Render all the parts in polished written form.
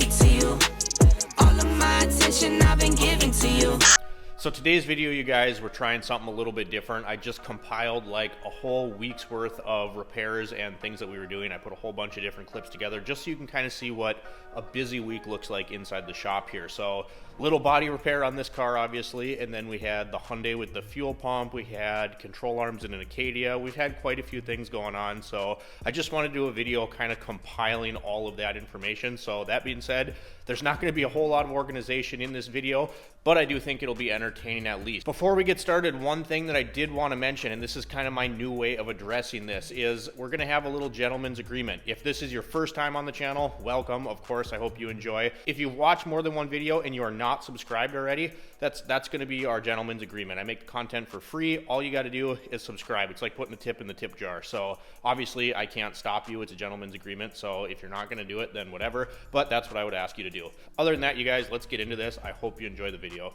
addicted to you. All of my attention I've been giving to you. So today's video, you guys, we're trying something a little bit different. I just compiled like a whole week's worth of repairs and things that we were doing. I put a whole bunch of different clips together just so you can kind of see what a busy week looks like inside the shop here. So little body repair on this car, obviously, and then we had the Hyundai with the fuel pump. We had control arms in an Acadia. We've had quite a few things going on. So I just want to do a video kind of compiling all of that information. So that being said, there's not going to be a whole lot of organization in this video, but I do think it'll be entertaining at least. Before we get started, one thing that I did want to mention, and this is kind of my new way of addressing this, is we're going to have a little gentleman's agreement. If this is your first time on the channel, welcome. Of course, I hope you enjoy. If you've watched more than one video and you are not subscribed already, that's going to be our gentleman's agreement. I make the content for free. All you got to do is subscribe. It's like putting a tip in the tip jar. So obviously I can't stop you. It's a gentleman's agreement. So if you're not going to do it, then whatever. But that's what I would ask you to do. Other than that, you guys, let's get into this. I hope you enjoy the video.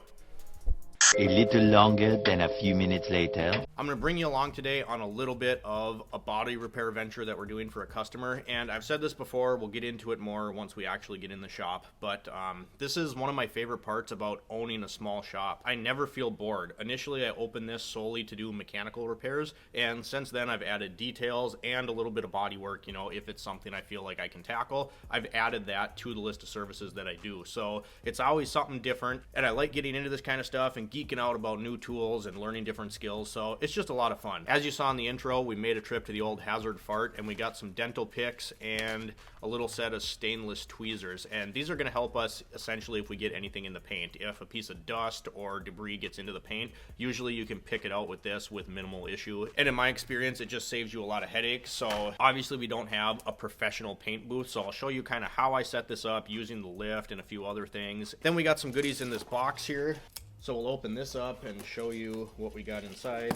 A little longer than a few minutes later. I'm going to bring you along today on a little bit of a body repair venture that we're doing for a customer. And I've said this before, we'll get into it more once we actually get in the shop. But this is one of my favorite parts about owning a small shop. I never feel bored. Initially, I opened this solely to do mechanical repairs. And since then, I've added details and a little bit of body work. You know, if it's something I feel like I can tackle, I've added that to the list of services that I do. So it's always something different. And I like getting into this kind of stuff and geeking out about new tools and learning different skills, so it's just a lot of fun. As you saw in the intro, we made a trip to the old Hazard Fart and we got some dental picks and a little set of stainless tweezers, and these are going to help us essentially if we get anything in the paint. If a piece of dust or debris gets into the paint, usually you can pick it out with this with minimal issue, and in my experience it just saves you a lot of headaches. So obviously we don't have a professional paint booth, so I'll show you kind of how I set this up using the lift and a few other things. Then we got some goodies in this box here. So we'll open this up and show you what we got inside.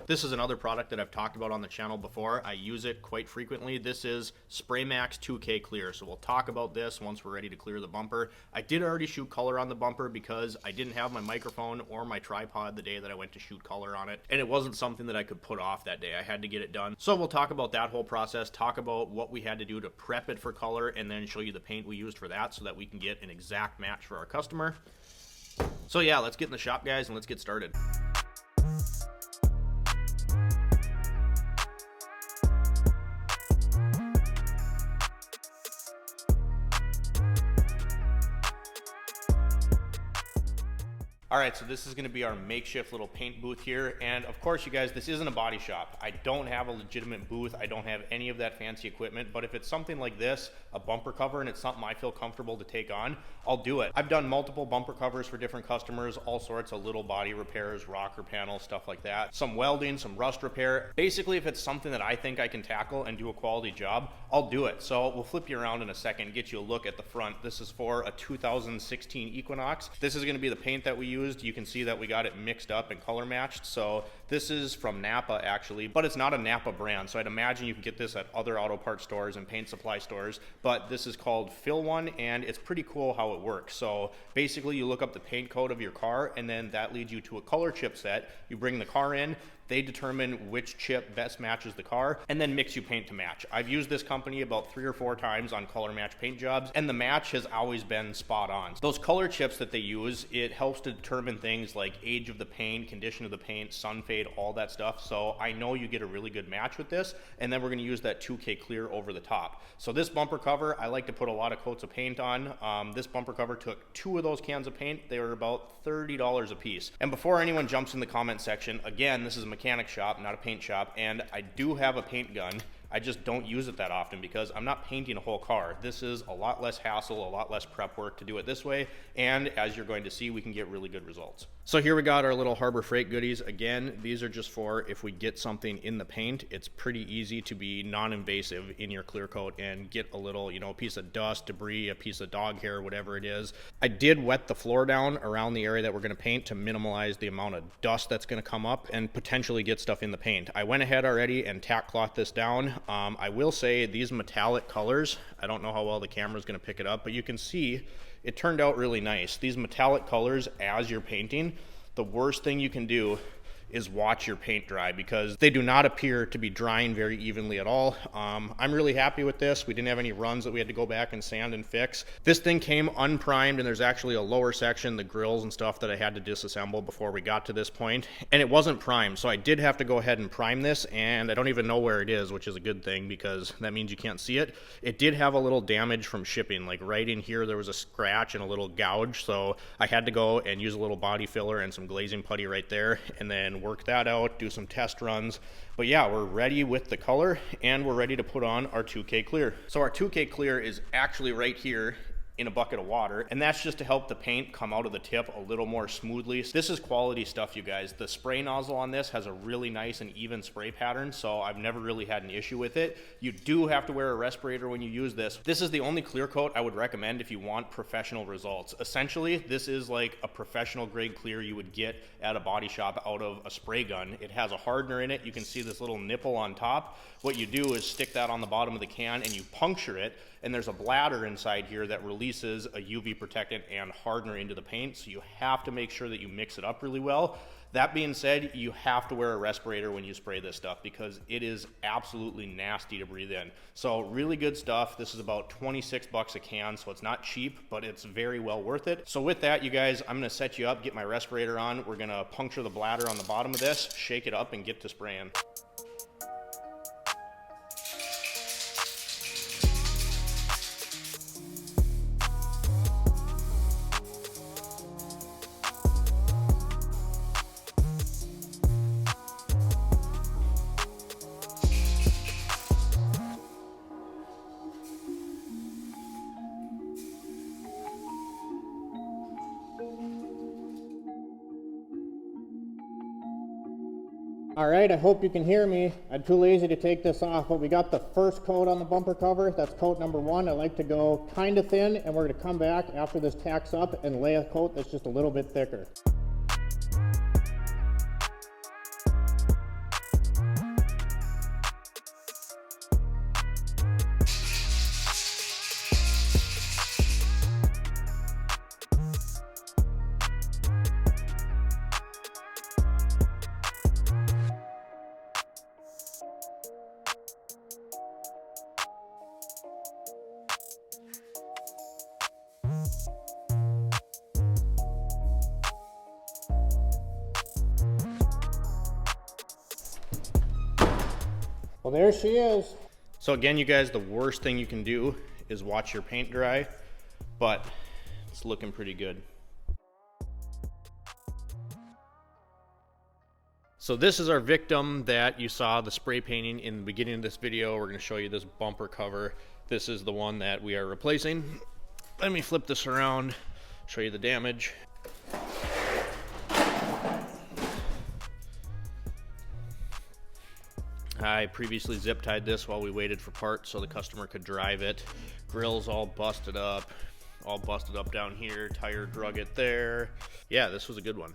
This is another product that I've talked about on the channel before. I use it quite frequently. This is Spray Max 2K Clear. So we'll talk about this once we're ready to clear the bumper. I did already shoot color on the bumper because I didn't have my microphone or my tripod the day that I went to shoot color on it. And it wasn't something that I could put off that day. I had to get it done. So we'll talk about that whole process, talk about what we had to do to prep it for color, and then show you the paint we used for that so that we can get an exact match for our customer. So yeah, let's get in the shop, guys, and let's get started. All right, so this is gonna be our makeshift little paint booth here. And of course, you guys, this isn't a body shop. I don't have a legitimate booth. I don't have any of that fancy equipment, but if it's something like this, a bumper cover, and it's something I feel comfortable to take on, I'll do it. I've done multiple bumper covers for different customers, all sorts of little body repairs, rocker panels, stuff like that. Some welding, some rust repair. Basically, if it's something that I think I can tackle and do a quality job, I'll do it. So we'll flip you around in a second, get you a look at the front. This is for a 2016 Equinox. This is gonna be the paint that we use. You can see that we got it mixed up and color matched. So this is from Napa actually, but it's not a Napa brand. So I'd imagine you can get this at other auto parts stores and paint supply stores, but this is called Fill One, and it's pretty cool how it works. So basically you look up the paint code of your car, and then that leads you to a color chip set. You bring the car in, they determine which chip best matches the car, and then mix you paint to match. I've used this company about 3 or 4 times on color match paint jobs, and the match has always been spot on. Those color chips that they use, it helps to determine things like age of the paint, condition of the paint, sun fade, all that stuff. So I know you get a really good match with this, and then we're gonna use that 2K Clear over the top. So this bumper cover, I like to put a lot of coats of paint on. This bumper cover took 2 of those cans of paint. They were about $30 a piece. And before anyone jumps in the comment section, again, this is a mechanic shop, not a paint shop, and I do have a paint gun. I just don't use it that often because I'm not painting a whole car. This is a lot less hassle, a lot less prep work to do it this way, and as you're going to see, we can get really good results. So here we got our little Harbor Freight goodies. Again, these are just for if we get something in the paint. It's pretty easy to be non-invasive in your clear coat and get a little, you know, a piece of dust, debris, a piece of dog hair, whatever it is. I did wet the floor down around the area that we're going to paint to minimize the amount of dust that's going to come up and potentially get stuff in the paint. I went ahead already and tack cloth this down. I will say these metallic colors, I don't know how well the camera is going to pick it up, but you can see it turned out really nice. These metallic colors as you're painting, the worst thing you can do is watch your paint dry, because they do not appear to be drying very evenly at all. I'm really happy with this. We didn't have any runs that we had to go back and sand and fix. This thing came unprimed, and there's actually a lower section, the grills and stuff, that I had to disassemble before we got to this point, and it wasn't primed, so I did have to go ahead and prime this, and I don't even know where it is, which is a good thing because that means you can't see it. It did have a little damage from shipping, like right in here there was a scratch and a little gouge, so I had to go and use a little body filler and some glazing putty right there, and then work that out, do some test runs. But yeah, we're ready with the color, and we're ready to put on our 2K clear. So our 2K clear is actually right here in a bucket of water, and that's just to help the paint come out of the tip a little more smoothly. This is quality stuff, you guys. The spray nozzle on this has a really nice and even spray pattern, so I've never really had an issue with it. You do have to wear a respirator when you use this. This is the only clear coat I would recommend if you want professional results. Essentially, this is like a professional grade clear you would get at a body shop out of a spray gun. It has a hardener in it. You can see this little nipple on top. What you do is stick that on the bottom of the can and you puncture it, and there's a bladder inside here that releases a UV protectant and hardener into the paint, so you have to make sure that you mix it up really well. That being said, you have to wear a respirator when you spray this stuff because it is absolutely nasty to breathe in. So really good stuff. This is about 26 bucks a can, so it's not cheap, but it's very well worth it. So with that, you guys, I'm gonna set you up, get my respirator on. We're gonna puncture the bladder on the bottom of this, shake it up, and get to spraying. All right, I hope you can hear me. I'm too lazy to take this off, but we got the first coat on the bumper cover. That's coat number 1. I like to go kind of thin, and we're going to come back after this tacks up and lay a coat that's just a little bit thicker. Well, there she is. So again, you guys, the worst thing you can do is watch your paint dry, but it's looking pretty good. So this is our victim that you saw the spray painting in the beginning of this video. We're going to show you this bumper cover. This is the one that we are replacing. Let me flip this around, show you the damage. I previously zip tied this while we waited for parts so the customer could drive it. Grill's all busted up down here. Tire drug it there. Yeah, this was a good one.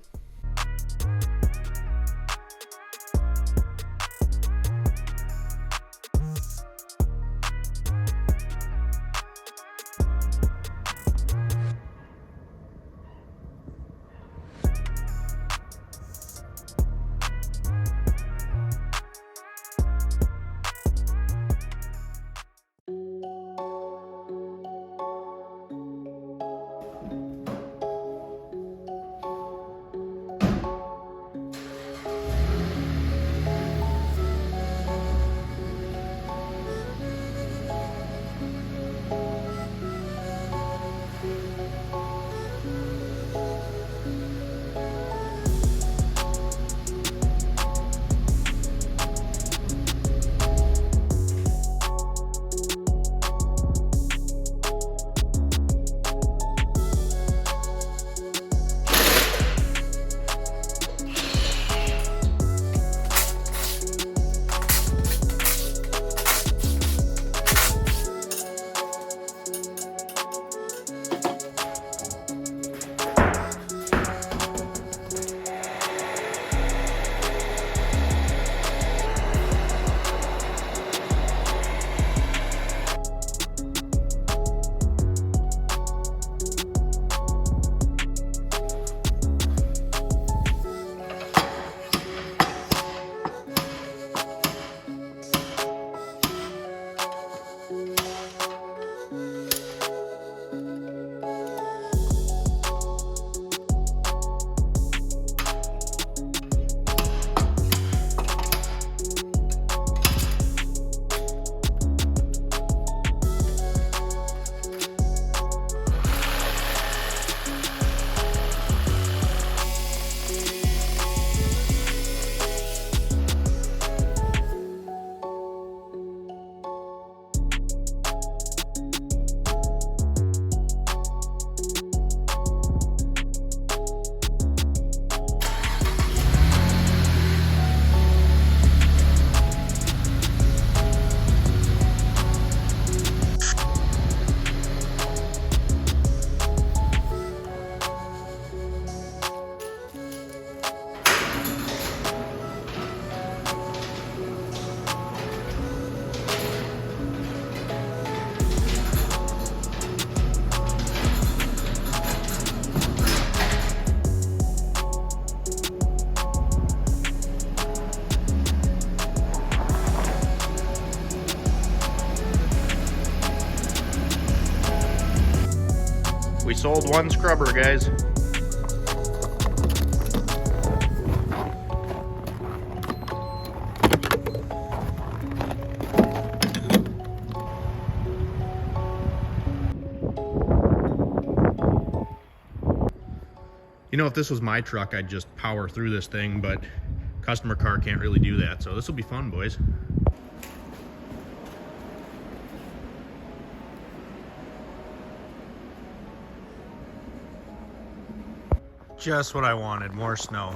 sold one scrubber, guys. You know, if this was my truck, I'd just power through this thing, but customer car can't really do that. So this will be fun, boys. Just what I wanted, more snow.